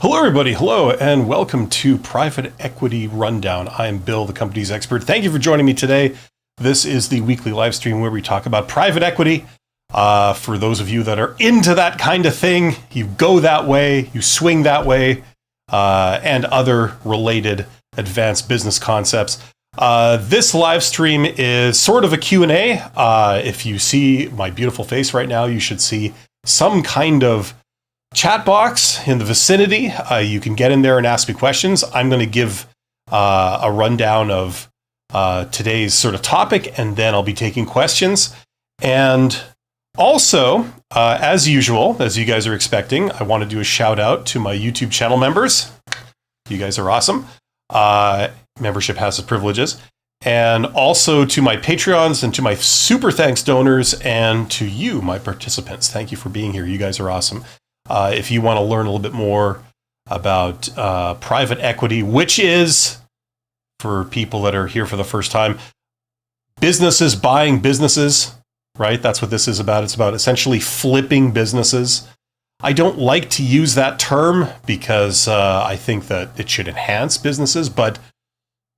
Hello, everybody. Hello, and welcome to Private Equity Rundown. I am Bill, the company's expert. Thank you for joining me today. This is the weekly live stream where we talk about private equity. For those of you that are into that kind of thing, you go that way, you swing that way, and other related advanced business concepts. This live stream is sort of a Q&A. If you see my beautiful face right now, you should see some kind of chat box in the vicinity. You can get in there and ask me questions. I'm going to give a rundown of today's sort of topic, and then I'll be taking questions. And also, as usual, as you guys are expecting, I want to do a shout out to my YouTube channel members. You guys are awesome. Membership has its privileges. And also to my Patreons and to my super thanks donors and to you, my participants. Thank you for being here. You guys are awesome. If you want to learn a little bit more about private equity, which is, for people that are here for the first time, businesses buying businesses, right? That's what this is about. It's about essentially flipping businesses. I don't like to use that term because I think that it should enhance businesses, but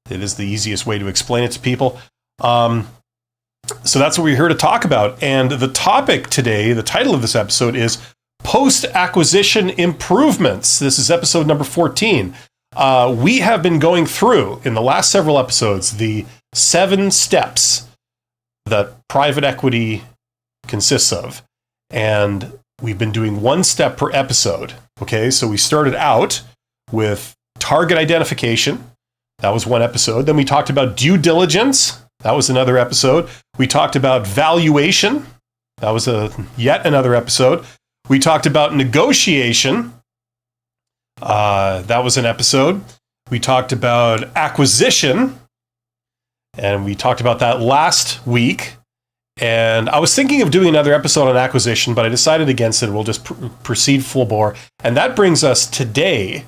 it is the easiest way to explain it to people. So that's what we're here to talk about. And the topic today, the title of this episode is Post-Acquisition Improvements. This is episode number 14. We have been going through, in the last several episodes, the 7 steps that private equity consists of. And we've been doing 1 step per episode. Okay, so we started out with target identification. That was 1 episode. Then we talked about due diligence. That was another episode. We talked about valuation. That was yet another episode. We talked about negotiation. That was an episode. We talked about acquisition. And we talked about that last week. And I was thinking of doing another episode on acquisition, but I decided against it. We'll just proceed full bore. And that brings us today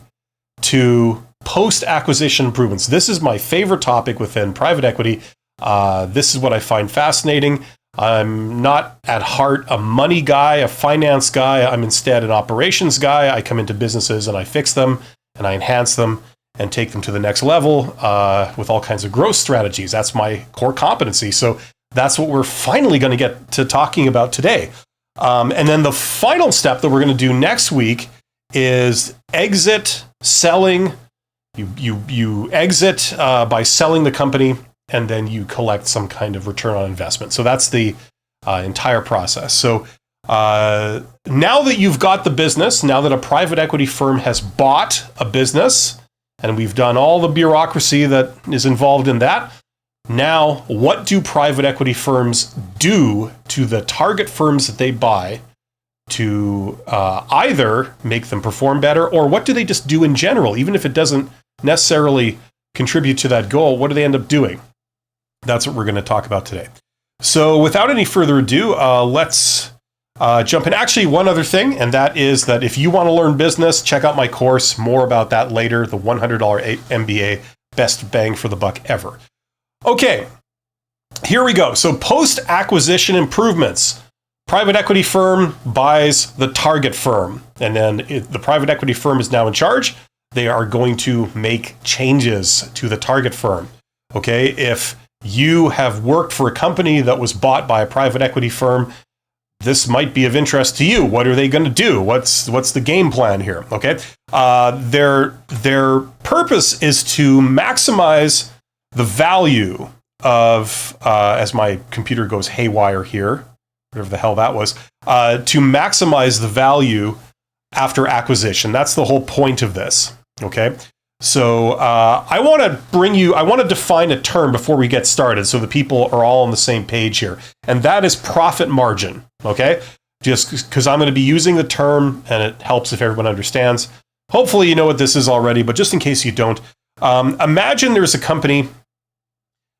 to post-acquisition improvements. This is my favorite topic within private equity. This is what I find fascinating. I'm not at heart a money guy, a finance guy. I'm instead an operations guy. I come into businesses and I fix them and I enhance them and take them to the next level with all kinds of growth strategies. That's my core competency. So that's what we're finally going to get to talking about today. And then the final step that we're going to do next week is exit, selling. You exit by selling the company, and then you collect some kind of return on investment. So that's the entire process. So now that you've got the business, now that a private equity firm has bought a business, and we've done all the bureaucracy that is involved in that, now what do private equity firms do to the target firms that they buy to either make them perform better, or what do they just do in general? Even if it doesn't necessarily contribute to that goal, what do they end up doing? That's what we're going to talk about today. So without any further ado, let's jump in. Actually, one other thing, and that is that if you want to learn business, check out my course. More about that later, the $100 MBA, best bang for the buck ever. Okay, here we go. So post-acquisition improvements. Private equity firm buys the target firm, and then the private equity firm is now in charge. They are going to make changes to the target firm. Okay, if you have worked for a company that was bought by a private equity firm, this might be of interest to you. What are they going to do? What's the game plan here? Okay, their purpose is to maximize the value of, as my computer goes haywire here, whatever the hell that was, to maximize the value after acquisition. That's the whole point of this. Okay. So I want to define a term before we get started so the people are all on the same page here. And that is profit margin. Okay. Just because I'm going to be using the term and it helps if everyone understands. Hopefully you know what this is already, but just in case you don't, imagine there's a company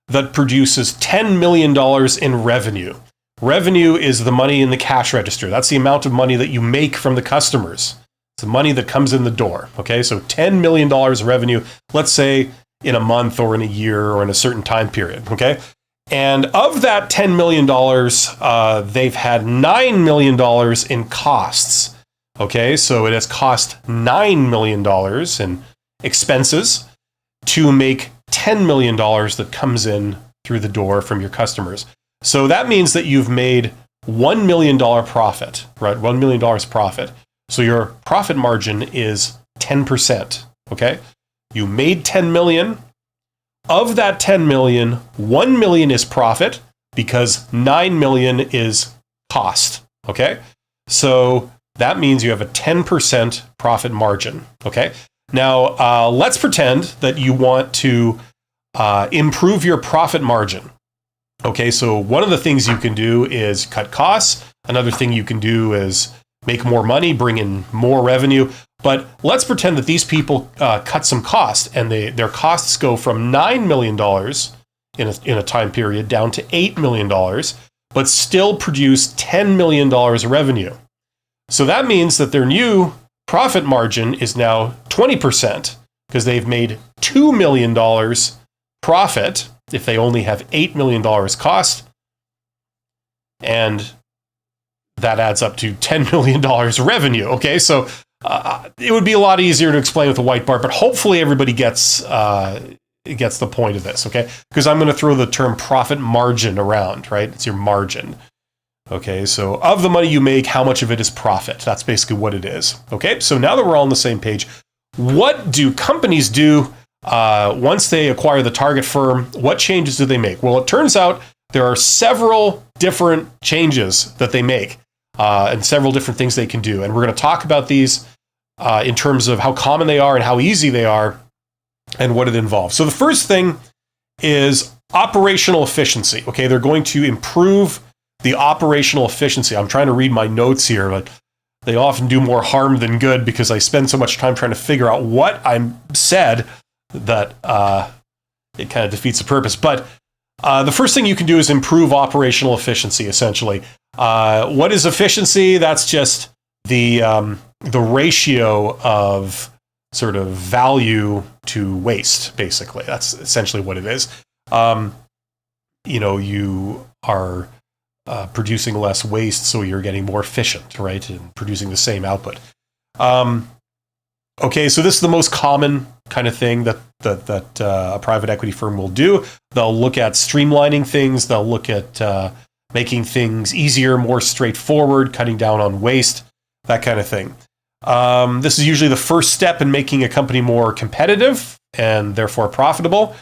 that produces $10 million in revenue. Revenue is the money in the cash register. That's the amount of money that you make from the customers. It's the money that comes in the door. Okay, so $10 million revenue, let's say in a month or in a year or in a certain time period. Okay, and of that $10 million, they've had $9 million in costs. Okay, so it has cost $9 million in expenses to make $10 million that comes in through the door from your customers. So that means that you've made $1 million profit, right? $1 million profit. So your profit margin is 10%, okay? You made 10 million. Of that 10 million, 1 million is profit because 9 million is cost, okay? So that means you have a 10% profit margin, okay? Now, let's pretend that you want to improve your profit margin. Okay, so one of the things you can do is cut costs. Another thing you can do is make more money, bring in more revenue. But let's pretend that these people cut some cost and their costs go from $9 million in a time period down to $8 million, but still produce $10 million revenue. So that means that their new profit margin is now 20% because they've made $2 million profit if they only have $8 million cost. And that adds up to $10 million revenue. Okay, so it would be a lot easier to explain with a white bar, but hopefully everybody gets the point of this, okay? Because I'm going to throw the term profit margin around, right? It's your margin. Okay, so of the money you make, how much of it is profit? That's basically what it is. Okay, so now that we're all on the same page, what do companies do once they acquire the target firm? What changes do they make? Well, it turns out there are several different changes that they make and several different things they can do. And we're going to talk about these in terms of how common they are and how easy they are and what it involves. So the first thing is operational efficiency. Okay, they're going to improve the operational efficiency. I'm trying to read my notes here, but they often do more harm than good because I spend so much time trying to figure out what I said that it kind of defeats the purpose. But the first thing you can do is improve operational efficiency, essentially. What is efficiency? That's just the ratio of sort of value to waste, basically. That's essentially what it is. You are producing less waste, so you're getting more efficient, right, in producing the same output. Okay, so this is the most common kind of thing that a private equity firm will do. They'll look at streamlining things. They'll look at making things easier, more straightforward, cutting down on waste, that kind of thing. This is usually the first step in making a company more competitive and therefore profitable.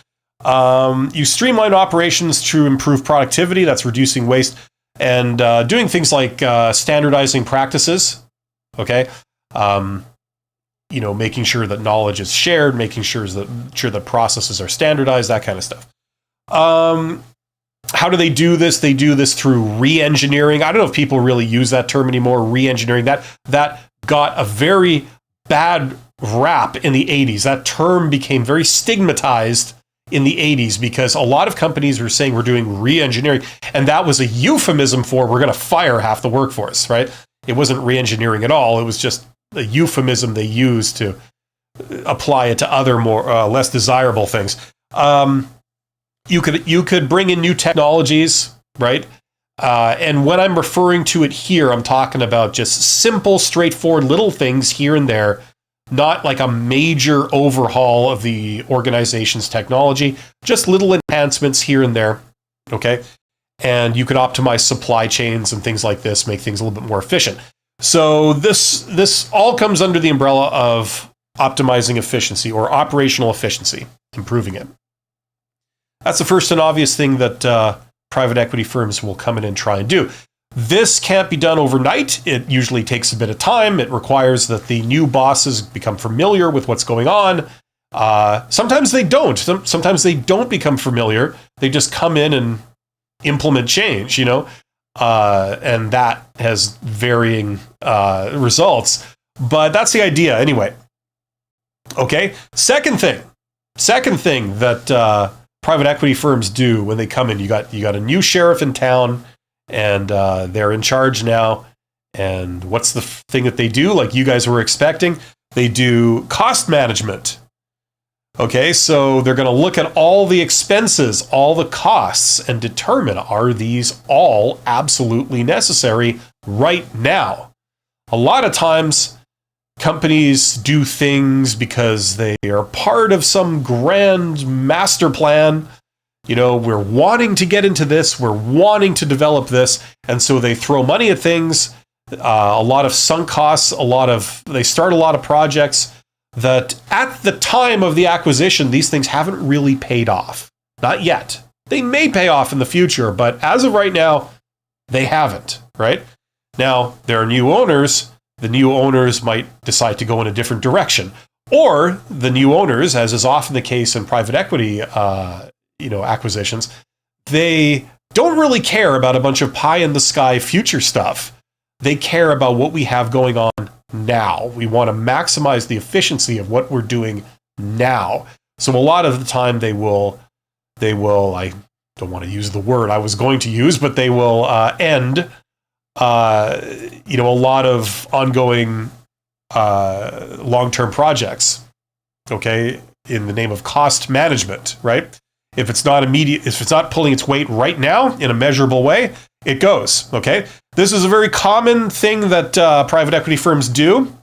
You streamline operations to improve productivity. That's reducing waste. And doing things like standardizing practices, okay? Making sure that knowledge is shared, making sure that processes are standardized, that kind of stuff. How do they do this? They do this through re-engineering. I don't know if people really use that term anymore, re-engineering. That got a very bad rap in the 80s. That term became very stigmatized in the 80s because a lot of companies were saying we're doing re-engineering, and that was a euphemism for we're going to fire half the workforce, right? It wasn't re-engineering at all. It was just a euphemism they used to apply it to other more less desirable things. You could bring in new technologies, right? And when I'm referring to it here, I'm talking about just simple, straightforward little things here and there, not like a major overhaul of the organization's technology, just little enhancements here and there, okay? And you could optimize supply chains and things like this, make things a little bit more efficient. So this all comes under the umbrella of optimizing efficiency or operational efficiency, improving it. That's the first and obvious thing that private equity firms will come in and try and do. This can't be done overnight. It usually takes a bit of time. It requires that the new bosses become familiar with what's going on. Sometimes they don't. Sometimes they don't become familiar. They just come in and implement change, and that has varying results. But that's the idea anyway. Okay, second thing that private equity firms do when they come in, you got a new sheriff in town, and they're in charge now. And what's the thing that they do? Like you guys were expecting, they do cost management. Okay, so they're going to look at all the expenses, all the costs, and determine, are these all absolutely necessary right now? A lot of times, companies do things because they are part of some grand master plan. We're wanting to get into this, we're wanting to develop this, and so they throw money at things, a lot of sunk costs, they start a lot of projects that at the time of the acquisition, these things haven't really paid off. Not yet. They may pay off in the future, but as of right now, they haven't, right? Now, there are new owners. The new owners might decide to go in a different direction. Or the new owners, as is often the case in private equity acquisitions, they don't really care about a bunch of pie-in-the-sky future stuff. They care about what we have going on now. We want to maximize the efficiency of what we're doing now. So a lot of the time they will, I don't want to use the word I was going to use, but they will end a lot of ongoing long-term projects, okay, in the name of cost management, right? If it's not immediate, if it's not pulling its weight right now in a measurable way, it goes, okay? This is a very common thing that private equity firms do.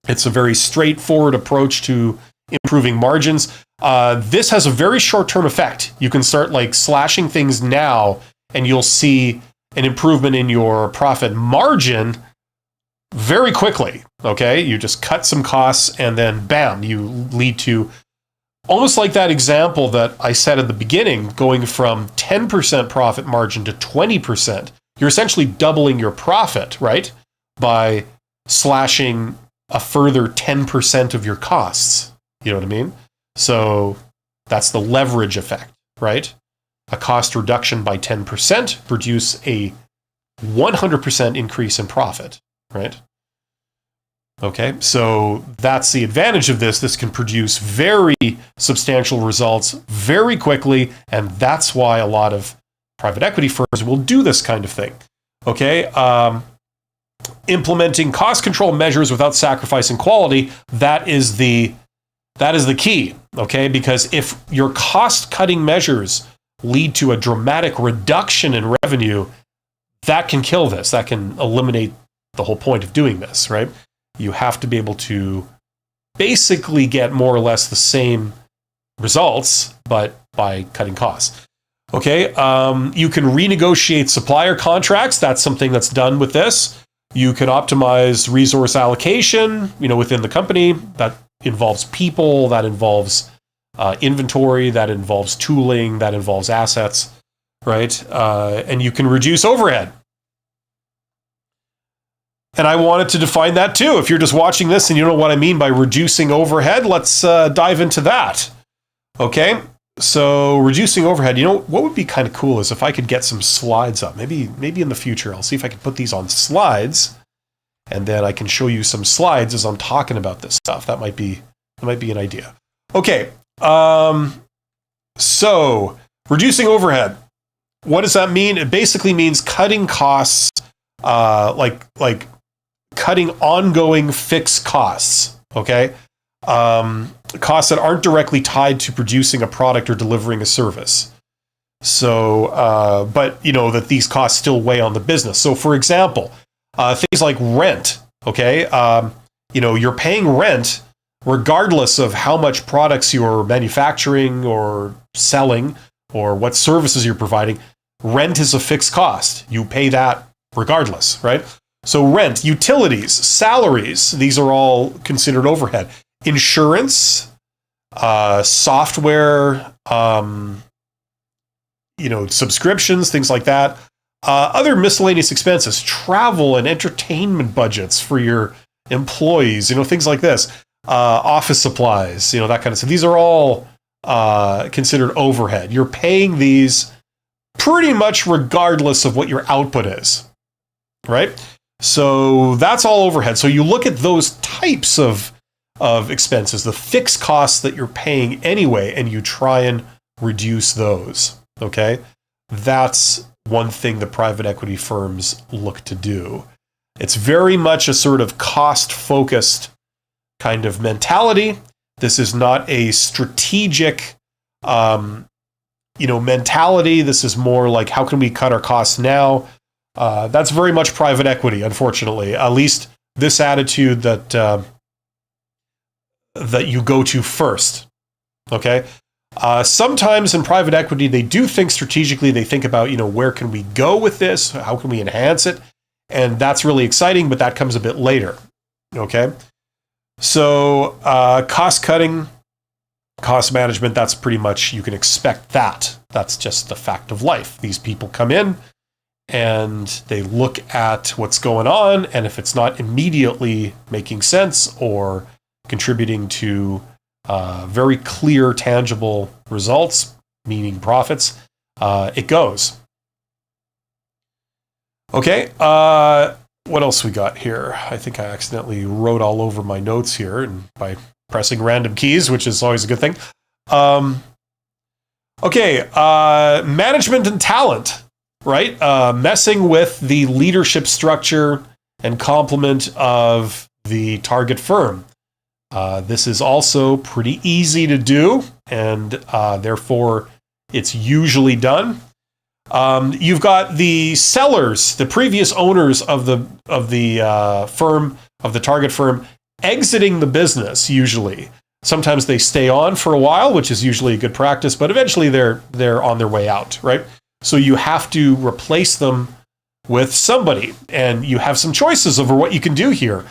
It's a very straightforward approach to improving margins. This has a very short-term effect. You can start slashing things now, and you'll see an improvement in your profit margin very quickly, okay? You just cut some costs, and then bam, you lead to almost like that example that I said at the beginning, going from 10% profit margin to 20%. You're essentially doubling your profit, right? By slashing a further 10% of your costs. You know what I mean? So that's the leverage effect, right? A cost reduction by 10% produce a 100% increase in profit, right? Okay, so that's the advantage of this. This can produce very substantial results very quickly, and that's why a lot of private equity firms will do this kind of thing. Okay, implementing cost control measures without sacrificing quality, that is the key, okay? Because if your cost-cutting measures lead to a dramatic reduction in revenue, that can kill this. That can eliminate the whole point of doing this, right? You have to be able to basically get more or less the same results, but by cutting costs. Okay, you can renegotiate supplier contracts. That's something that's done with this. You can optimize resource allocation, within the company. That involves people, that involves inventory, that involves tooling, that involves assets, right? And you can reduce overhead. And I wanted to define that too. If you're just watching this and you don't know what I mean by reducing overhead, let's dive into that. Okay, so reducing overhead. What would be kind of cool is if I could get some slides up. Maybe in the future, I'll see if I can put these on slides, and then I can show you some slides as I'm talking about this stuff. That might be an idea. Okay, so reducing overhead. What does that mean? It basically means cutting costs, like cutting ongoing fixed costs, okay? Costs that aren't directly tied to producing a product or delivering a service. So, but that these costs still weigh on the business. So for example, things like rent, okay? You're paying rent regardless of how much products you're manufacturing or selling or what services you're providing. Rent is a fixed cost. You pay that regardless, right? So rent, utilities, salaries, these are all considered overhead. Insurance, software, subscriptions, things like that. Other miscellaneous expenses, travel and entertainment budgets for your employees, things like this. Office supplies, that kind of stuff. These are all considered overhead. You're paying these pretty much regardless of what your output is, right? So that's all overhead. So you look at those types of expenses, the fixed costs that you're paying anyway, and you try and reduce those, okay? That's one thing the private equity firms look to do. It's very much a sort of cost-focused kind of mentality. This is not a strategic, mentality. This is more like, how can we cut our costs now? That's very much private equity, unfortunately, at least this attitude that that you go to first. Okay. Sometimes in private equity, they do think strategically. They think about, where can we go with this? How can we enhance it? And that's really exciting, but that comes a bit later. Okay. So cost cutting, cost management, that's pretty much, you can expect that. That's just the fact of life. These people come in and they look at what's going on. And if it's not immediately making sense or contributing to very clear, tangible results, meaning profits, it goes. Okay, what else we got here? I think I accidentally wrote all over my notes here and by pressing random keys, which is always a good thing. Okay, management and talent, right? Messing with the leadership structure and complement of the target firm. This is also pretty easy to do, and therefore it's usually done. You've got the sellers, the previous owners of the firm, of the target firm, exiting the business usually. Sometimes they stay on for a while, which is usually a good practice, but eventually they're on their way out, right? So you have to replace them with somebody, and you have some choices over what you can do here.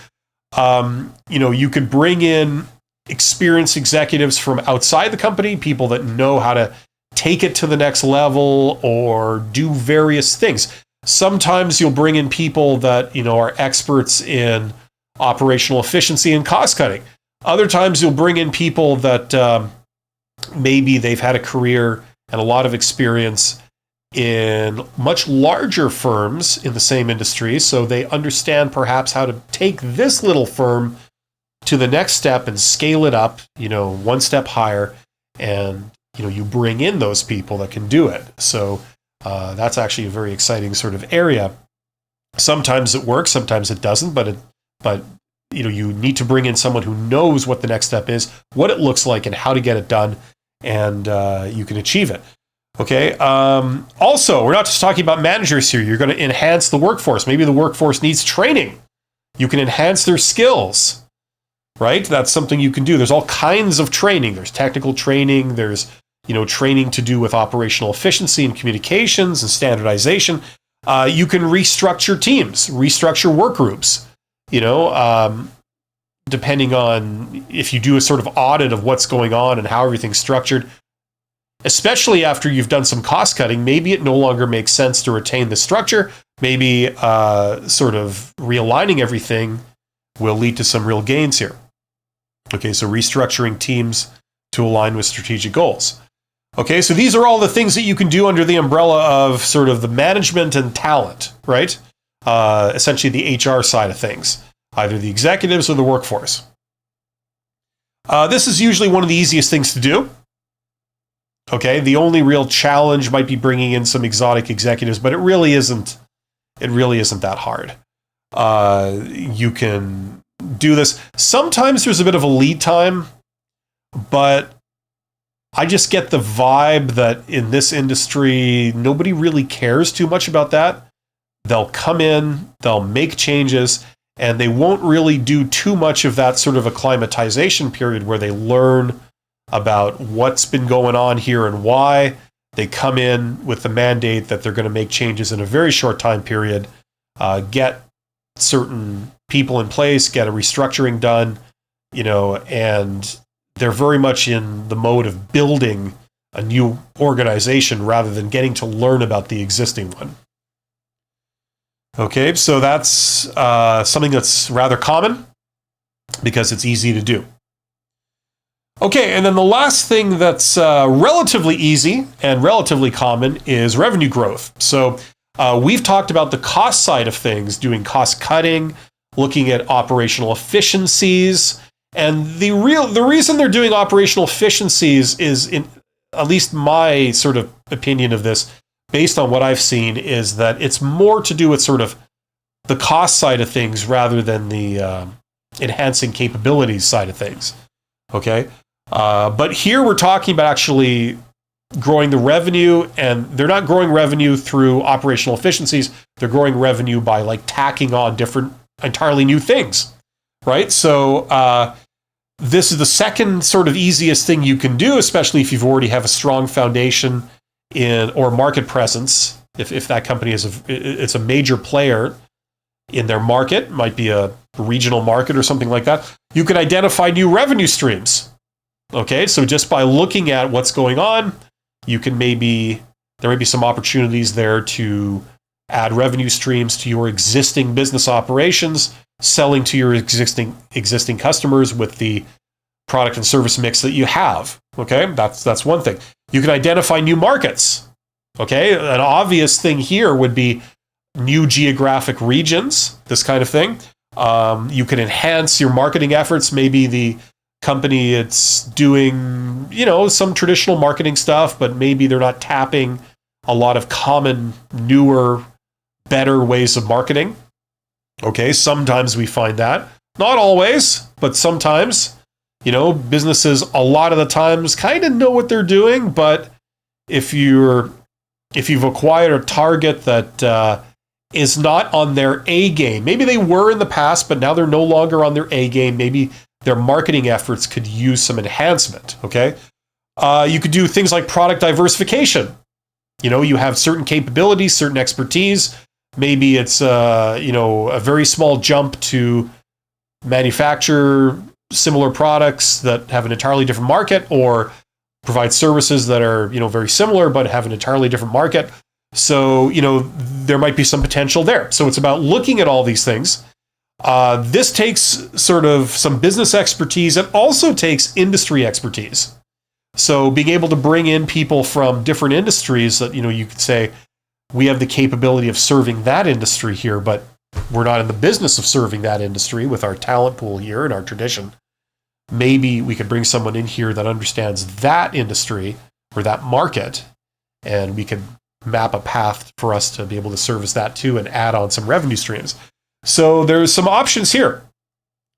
You could bring in experienced executives from outside the company, people that know how to take it to the next level or do various things. Sometimes you'll bring in people that, are experts in operational efficiency and cost cutting. Other times you'll bring in people that maybe they've had a career and a lot of experience in much larger firms in the same industry, so they understand perhaps how to take this little firm to the next step and scale it up, one step higher, and you bring in those people that can do it. So that's actually a very exciting sort of area. Sometimes it works, sometimes it doesn't, but you need to bring in someone who knows what the next step is, what it looks like, and how to get it done, and you can achieve it. Okay. Also, we're not just talking about managers here. You're going to enhance the workforce. Maybe the workforce needs training. You can enhance their skills, right? That's something you can do. There's all kinds of training. There's technical training. There's, training to do with operational efficiency and communications and standardization. You can restructure teams, restructure work groups, depending on if you do a sort of audit of what's going on and how everything's structured. Especially after you've done some cost cutting, maybe it no longer makes sense to retain the structure. Maybe sort of realigning everything will lead to some real gains here. Okay, so restructuring teams to align with strategic goals. Okay, so these are all the things that you can do under the umbrella of sort of the management and talent, right? Essentially the HR side of things, either the executives or the workforce. This is usually one of the easiest things to do. Okay, the only real challenge might be bringing in some exotic executives, but it really isn't that hard. You can do this. Sometimes there's a bit of a lead time, but I just get the vibe that in this industry, nobody really cares too much about that. They'll come in, they'll make changes, and they won't really do too much of that sort of acclimatization period where they learn about what's been going on here and why. They come in with the mandate that they're going to make changes in a very short time period, get certain people in place, get a restructuring done, and they're very much in the mode of building a new organization rather than getting to learn about the existing one. Okay, so that's something that's rather common because it's easy to do. Okay, and then the last thing that's relatively easy and relatively common is revenue growth. So we've talked about the cost side of things, doing cost cutting, looking at operational efficiencies. And the reason they're doing operational efficiencies is, in at least my sort of opinion of this, based on what I've seen, is that it's more to do with sort of the cost side of things rather than the enhancing capabilities side of things. Okay? But here we're talking about actually growing the revenue, and they're not growing revenue through operational efficiencies. They're growing revenue by tacking on different entirely new things, right? So this is the second sort of easiest thing you can do, especially if you've already have a strong foundation in or market presence. If that company it's a major player in their market, might be a regional market or something like that, you can identify new revenue streams. Okay, so just by looking at what's going on, there may be some opportunities there to add revenue streams to your existing business operations, selling to your existing customers with the product and service mix that you have. Okay, that's one thing. You can identify new markets. Okay, an obvious thing here would be new geographic regions, this kind of thing. You can enhance your marketing efforts. Maybe the company, it's doing, some traditional marketing stuff, but maybe they're not tapping a lot of common, newer, better ways of marketing. Okay, sometimes we find that. Not always, but sometimes. Businesses a lot of the times kind of know what they're doing, but if you've acquired a target that is not on their A game, maybe they were in the past, but now they're no longer on their A game, maybe their marketing efforts could use some enhancement, okay? You could do things like product diversification. You have certain capabilities, certain expertise. Maybe it's a very small jump to manufacture similar products that have an entirely different market, or provide services that are very similar but have an entirely different market. So there might be some potential there. So it's about looking at all these things. This takes sort of some business expertise. It also takes industry expertise. So being able to bring in people from different industries that you could say, we have the capability of serving that industry here, but we're not in the business of serving that industry with our talent pool here and our tradition. Maybe we could bring someone in here that understands that industry or that market, and we could map a path for us to be able to service that too and add on some revenue streams. So there's some options here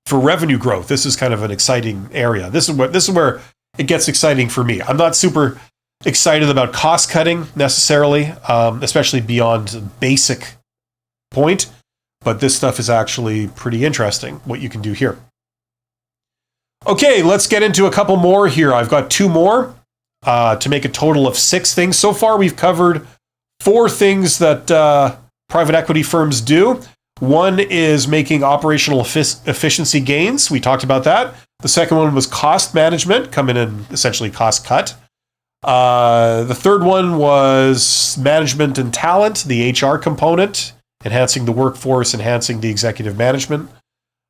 for revenue growth. This is kind of an exciting area. This is where it gets exciting for me. I'm not super excited about cost cutting necessarily, especially beyond basic point. But this stuff is actually pretty interesting, what you can do here. Okay, let's get into a couple more here. I've got 2 more to make a total of 6 things. So far, we've covered 4 things that private equity firms do. One is making operational efficiency gains. We talked about that. The second one was cost management, come in and essentially cost cut. The third one was management and talent, the HR component, enhancing the workforce, enhancing the executive management.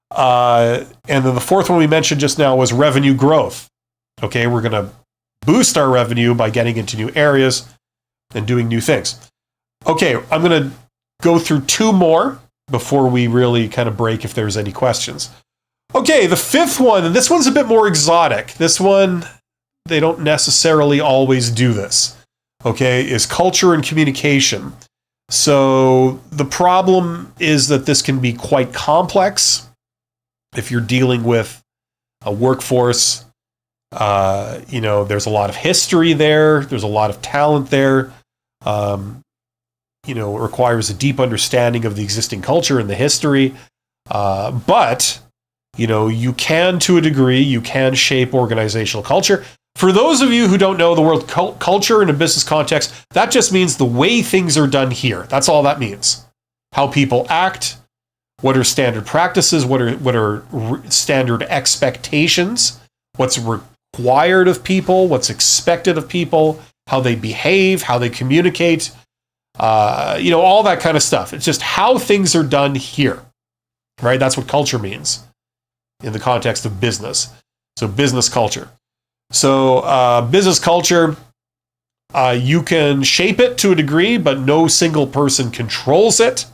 And then the fourth one we mentioned just now was revenue growth. Okay, we're going to boost our revenue by getting into new areas and doing new things. Okay, I'm going to go through 2 more before we really kind of break if there's any questions. Okay, the 5th one, and this one's a bit more exotic. This one, they don't necessarily always do this. Okay, is culture and communication. So the problem is that this can be quite complex if you're dealing with a workforce. There's a lot of history there. There's a lot of talent there. It requires a deep understanding of the existing culture and the history. But you can, to a degree, you can shape organizational culture. For those of you who don't know the word culture in a business context, that just means the way things are done here. That's all that means. How people act, what are standard practices, what are standard expectations, what's required of people, what's expected of people, how they behave, how they communicate, all that kind of stuff. It's just how things are done here, right? That's what culture means in the context of business. So business culture. So business culture, you can shape it to a degree, but no single person controls it.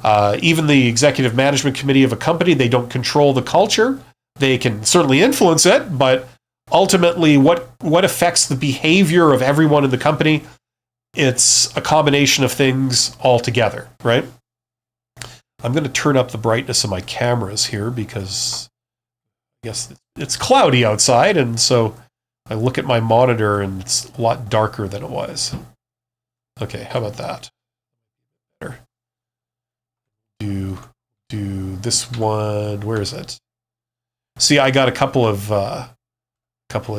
Even the executive management committee of a company, they don't control the culture. They can certainly influence it, but ultimately what affects the behavior of everyone in the company, it's a combination of things altogether, right? I'm going to turn up the brightness of my cameras here because I guess it's cloudy outside, and so I look at my monitor and it's a lot darker than it was. Okay, how about that? Better. Do do this one. Where is it? See, I got a couple of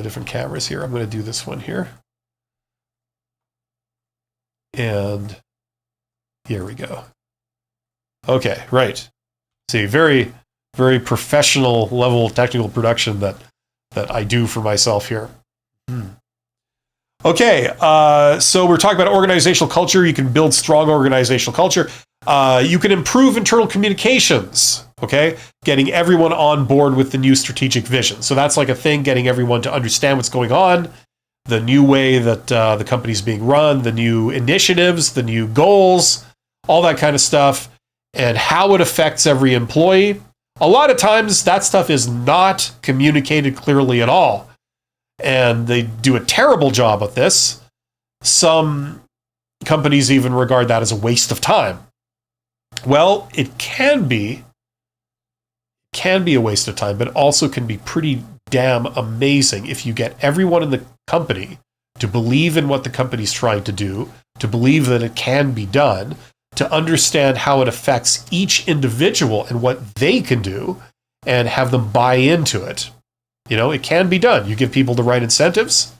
different cameras here. I'm going to do this one here. And here we go. Okay, right. See, very, very professional level technical production that I do for myself here. Okay, so we're talking about organizational culture. You can build strong organizational culture. You can improve internal communications, okay? Getting everyone on board with the new strategic vision. So that's like a thing, getting everyone to understand what's going on, the new way that the company's being run, the new initiatives, the new goals, all that kind of stuff, and how it affects every employee. A lot of times that stuff is not communicated clearly at all. And they do a terrible job at this. Some companies even regard that as a waste of time. Well, it can be a waste of time, but also can be pretty damn amazing if you get everyone in the company to believe in what the company's trying to do, to believe that it can be done, to understand how it affects each individual and what they can do, and have them buy into it. You know, it can be done. You give people the right incentives,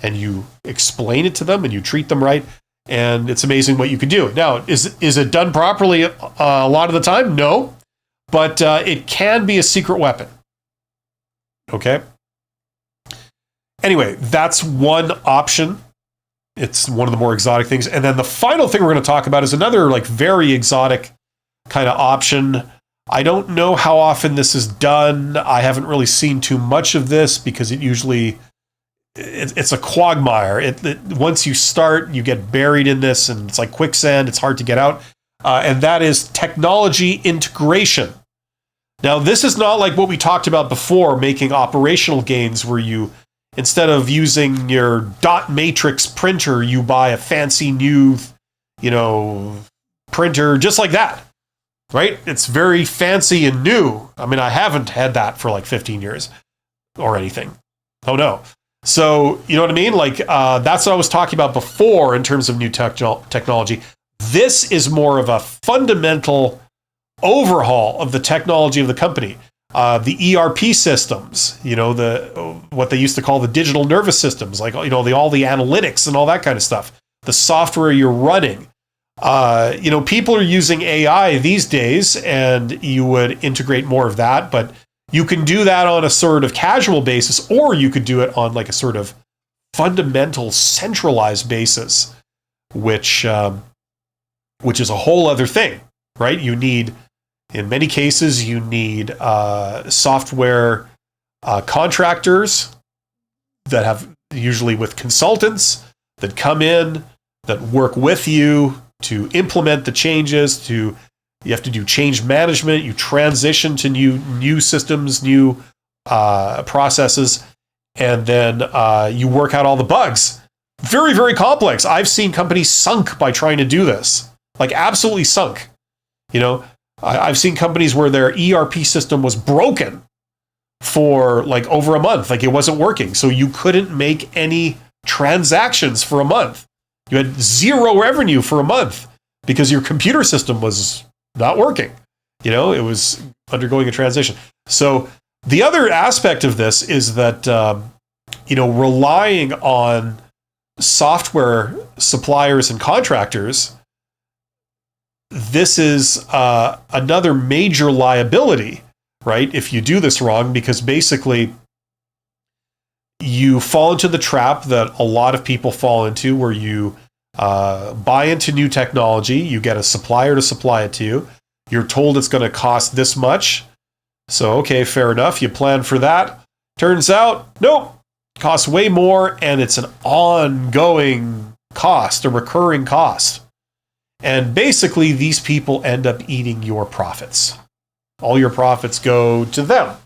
and you explain it to them, and you treat them right, and it's amazing what you can do. Now, is it done properly a lot of the time? No, but it can be a secret weapon. Okay? Anyway, that's one option. It's one of the more exotic things. And then the final thing we're going to talk about is another like very exotic kind of option. I don't know how often this is done. I haven't really seen too much of this because it's a quagmire. Once you start, you get buried in this, and it's like quicksand. It's hard to get out. And that is technology integration. Now, this is not like what we talked about before, making operational gains where you, instead of using your dot matrix printer, you buy a fancy new, printer just like that. Right? It's very fancy and new. I mean, I haven't had that for like 15 years or anything. Oh, no. So, you know what I mean? Like, that's what I was talking about before in terms of new technology. This is more of a fundamental overhaul of the technology of the company. The ERP systems, what they used to call the digital nervous systems, like, all the analytics and all that kind of stuff. The software you're running. People are using AI these days, and you would integrate more of that, but you can do that on a sort of casual basis, or you could do it on like a sort of fundamental centralized basis, which is a whole other thing, right? In many cases, you need software contractors that have, usually with consultants, that come in, that work with you to implement the changes. You have to do change management. You transition to new systems, new processes, and then you work out all the bugs. Very, very complex. I've seen companies sunk by trying to do this, like absolutely sunk. I've seen companies where their ERP system was broken for like over a month, like it wasn't working. So you couldn't make any transactions for a month. You had zero revenue for a month because your computer system was not working. It was undergoing a transition. So the other aspect of this is that, relying on software suppliers and contractors, this is another major liability, right? If you do this wrong, because basically you fall into the trap that a lot of people fall into, where you buy into new technology, you get a supplier to supply it to you, you're told it's going to cost this much. So, okay, fair enough. You plan for that. Turns out, nope, costs way more, and it's an ongoing cost, a recurring cost. And basically, these people end up eating your profits. All your profits go to them,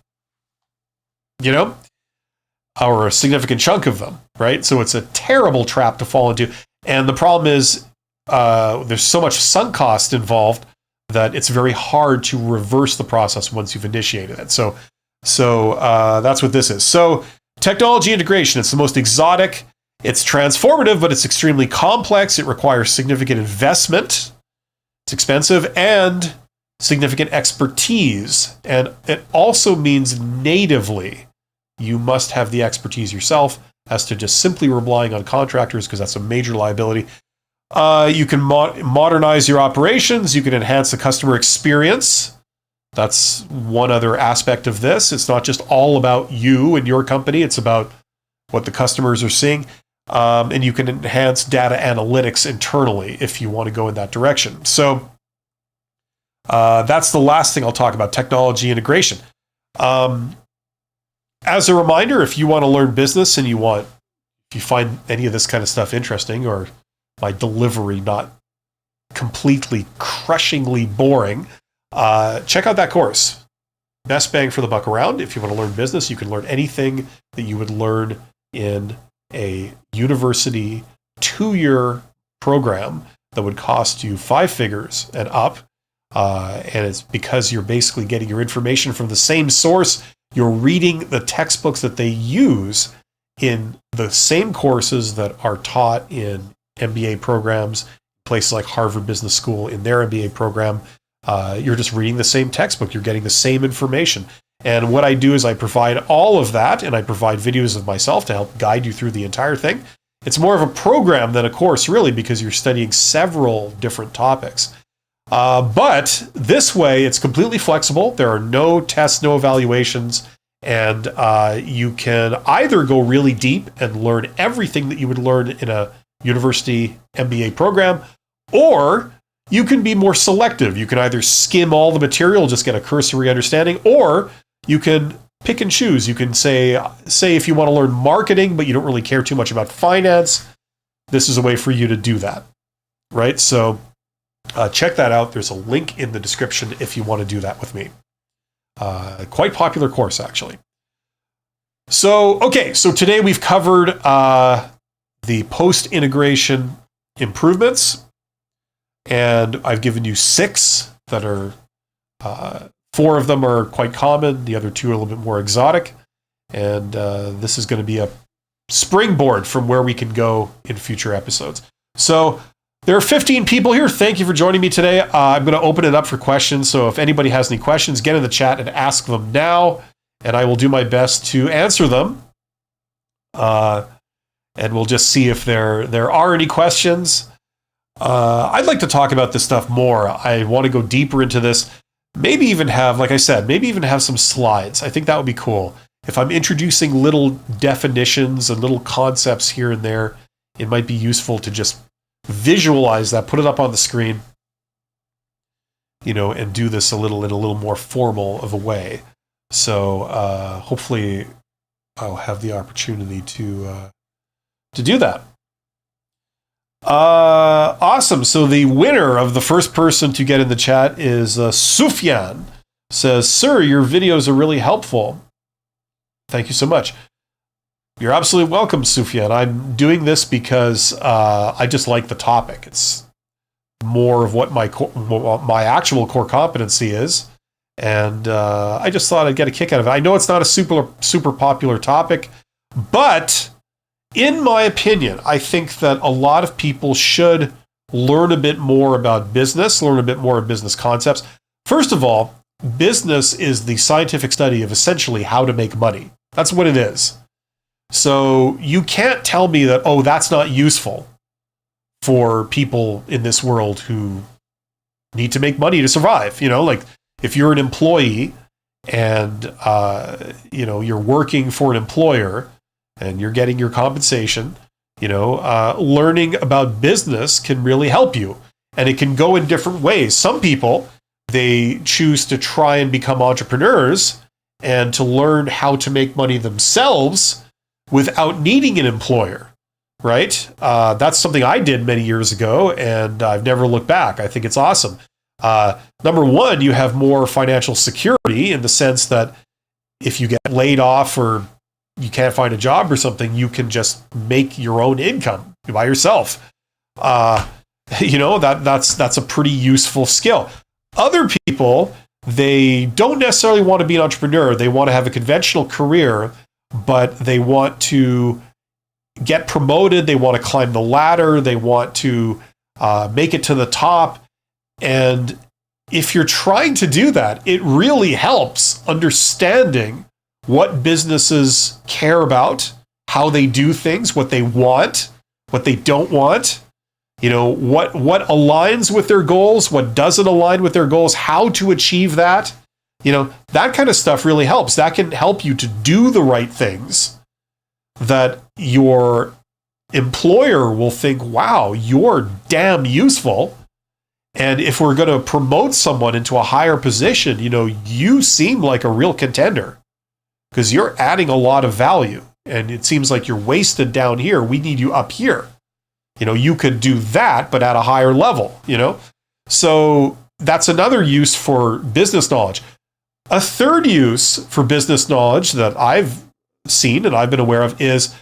or a significant chunk of them, right? So it's a terrible trap to fall into. And the problem is there's so much sunk cost involved that it's very hard to reverse the process once you've initiated it. So that's what this is. So technology integration, it's the most exotic. It's transformative, but it's extremely complex. It requires significant investment. It's expensive, and significant expertise. And it also means natively, you must have the expertise yourself as to just simply relying on contractors, because that's a major liability. You can modernize your operations. You can enhance the customer experience. That's one other aspect of this. It's not just all about you and your company. It's about what the customers are seeing. And you can enhance data analytics internally if you want to go in that direction. So that's the last thing I'll talk about, technology integration. As a reminder, if you want to learn business and if you find any of this kind of stuff interesting, or my delivery not completely crushingly boring, check out that course. Best bang for the buck around. If you want to learn business, you can learn anything that you would learn in a university 2-year program that would cost you 5 figures and up. And it's because you're basically getting your information from the same source. You're reading the textbooks that they use in the same courses that are taught in MBA programs, places like Harvard Business School in their MBA program. You're just reading the same textbook. You're getting the same information. And what I do is I provide all of that, and I provide videos of myself to help guide you through the entire thing. It's more of a program than a course, really, because you're studying several different topics. But this way, it's completely flexible. There are no tests, no evaluations, and you can either go really deep and learn everything that you would learn in a university MBA program, or you can be more selective. You can either skim all the material, just get a cursory understanding, or you can pick and choose. You can say if you want to learn marketing, but you don't really care too much about finance, this is a way for you to do that, right? So check that out. There's a link in the description if you want to do that with me. Quite popular course, actually. So today we've covered the post-integration improvements, and I've given you 6 that are, 4 of them are quite common, the other 2 are a little bit more exotic, and this is going to be a springboard from where we can go in future episodes. So there are 15 people here. Thank you for joining me today. I'm going to open it up for questions, so if anybody has any questions, get in the chat and ask them now, and I will do my best to answer them. And we'll just see if there are any questions. I'd like to talk about this stuff more. I want to go deeper into this. Maybe even have, like I said, some slides. I think that would be cool. If I'm introducing little definitions and little concepts here and there, it might be useful to just visualize that, put it up on the screen, and do this in a little more formal of a way. So hopefully I'll have the opportunity to do that. Awesome. So the winner of the first person to get in the chat is Sufyan. Says, "Sir, your videos are really helpful." Thank you so much. You're absolutely welcome, Sufyan. I'm doing this because I just like the topic. It's more of what my actual core competency is, and I just thought I'd get a kick out of it. I know it's not a super popular topic, but in my opinion, I think that a lot of people should learn a bit more about business, learn a bit more of business concepts. First of all, business is the scientific study of essentially how to make money. That's what it is. So you can't tell me that, that's not useful for people in this world who need to make money to survive. Like if you're an employee and, you're working for an employer, and you're getting your compensation, learning about business can really help you. And it can go in different ways. Some people, they choose to try and become entrepreneurs and to learn how to make money themselves without needing an employer, right? That's something I did many years ago, and I've never looked back. I think it's awesome. Number one, you have more financial security in the sense that if you get laid off or you can't find a job or something, you can just make your own income by yourself. That's a pretty useful skill. Other people, they don't necessarily want to be an entrepreneur. They want to have a conventional career, but they want to get promoted. They want to climb the ladder. They want to make it to the top. And if you're trying to do that, it really helps understanding what businesses care about, how they do things, what they want, what they don't want, what aligns with their goals, what doesn't align with their goals, how to achieve that. That kind of stuff really helps. That can help you to do the right things that your employer will think, wow, you're damn useful. And if we're going to promote someone into a higher position, you seem like a real contender because you're adding a lot of value. And it seems like you're wasted down here. We need you up here. You could do that, but at a higher level, So that's another use for business knowledge. A third use for business knowledge that I've seen and I've been aware of is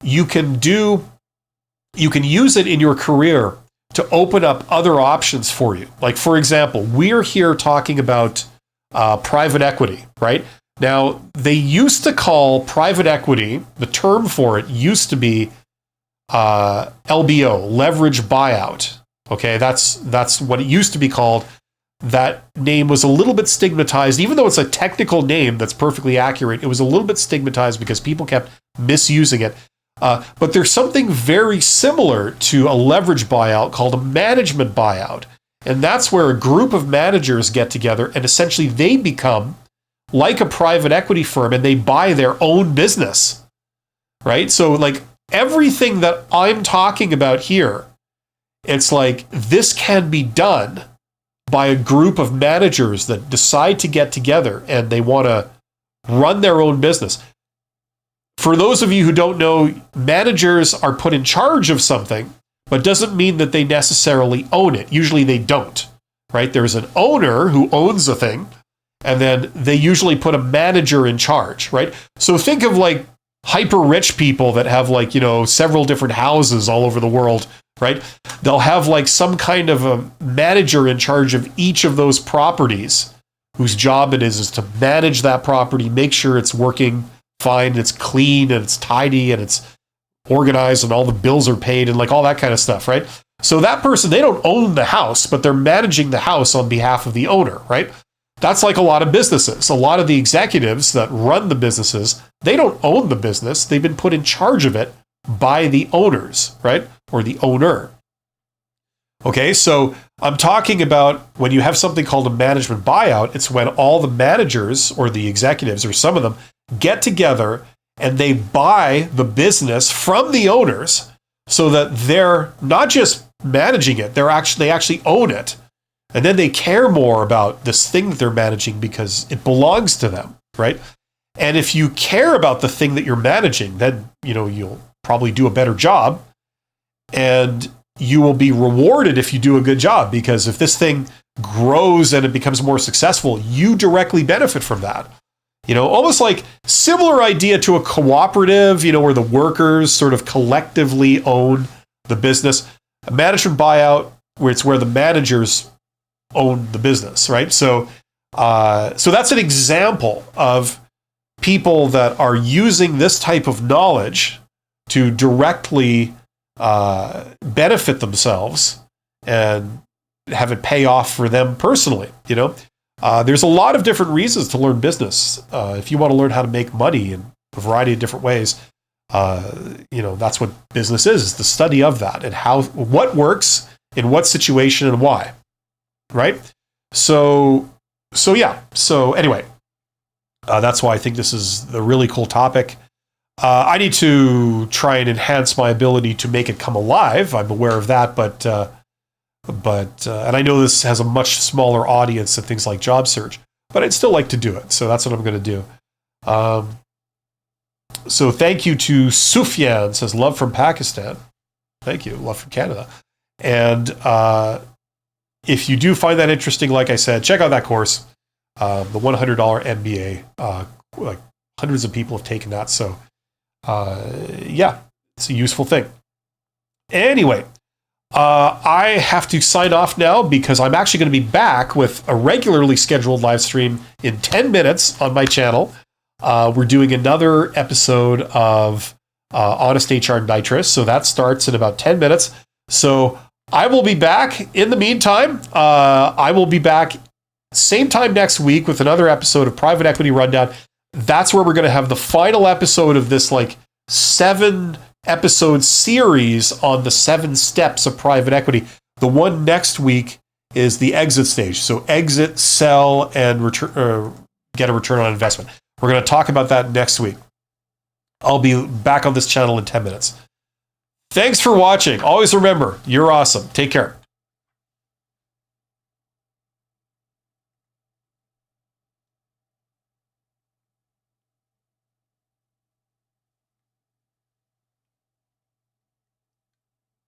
you can use it in your career to open up other options for you. Like, for example, we're here talking about private equity, right? Now, they used to call private equity, the term for it used to be LBO, leverage buyout. Okay, that's what it used to be called. That name was a little bit stigmatized, even though it's a technical name that's perfectly accurate. It was a little bit stigmatized because people kept misusing it. But there's something very similar to a leverage buyout called a management buyout. And that's where a group of managers get together and essentially they become like a private equity firm and they buy their own business, right? So like everything that I'm talking about here, it's like this can be done by a group of managers that decide to get together and they want to run their own business. For those of you who don't know, managers are put in charge of something, but doesn't mean that they necessarily own it. Usually they don't, right? There's an owner who owns a thing, and then they usually put a manager in charge, right? So think of like hyper rich people that have like, several different houses all over the world, right? They'll have like some kind of a manager in charge of each of those properties whose job it is to manage that property, make sure it's working fine, it's clean and it's tidy and it's organized and all the bills are paid and like all that kind of stuff, right? So that person, they don't own the house, but they're managing the house on behalf of the owner, right? That's like a lot of businesses. A lot of the executives that run the businesses, they don't own the business. They've been put in charge of it by the owners, right? Or the owner. Okay, so I'm talking about when you have something called a management buyout, it's when all the managers or the executives or some of them get together and they buy the business from the owners so that they're not just managing it, they actually own it. And then they care more about this thing that they're managing because it belongs to them, right? And if you care about the thing that you're managing, then you'll probably do a better job and you will be rewarded if you do a good job, because if this thing grows and it becomes more successful, you directly benefit from that. Almost like similar idea to a cooperative, where the workers sort of collectively own the business. A management buyout, where it's where the managers own the business, right? So that's an example of people that are using this type of knowledge to directly benefit themselves and have it pay off for them personally. There's a lot of different reasons to learn business. If you want to learn how to make money in a variety of different ways, that's what business is the study of that and what works in what situation and why, right? So anyway, that's why I think this is a really cool topic. I need to try and enhance my ability to make it come alive. I'm aware of that, but and I know this has a much smaller audience than things like job search, but I'd still like to do it. So that's what I'm going to do. So thank you to Sufyan, says love from Pakistan. Thank you. Love from Canada. And if you do find that interesting, like I said, check out that course, the $100 MBA. Like hundreds of people have taken that. So it's a useful thing. Anyway, I have to sign off now because I'm actually going to be back with a regularly scheduled live stream in 10 minutes on my channel. We're doing another episode of Honest HR Nitrous, so that starts in about 10 minutes. So I will be back. In the meantime, I will be back Same time next week with another episode of Private Equity Rundown. That's where we're going to have the final episode of this 7-episode series on the 7 steps of private equity. The one next week is the exit stage. So exit, sell, and get a return on investment. We're going to talk about that next week. I'll be back on this channel in 10 minutes. Thanks for watching. Always remember, you're awesome. Take care.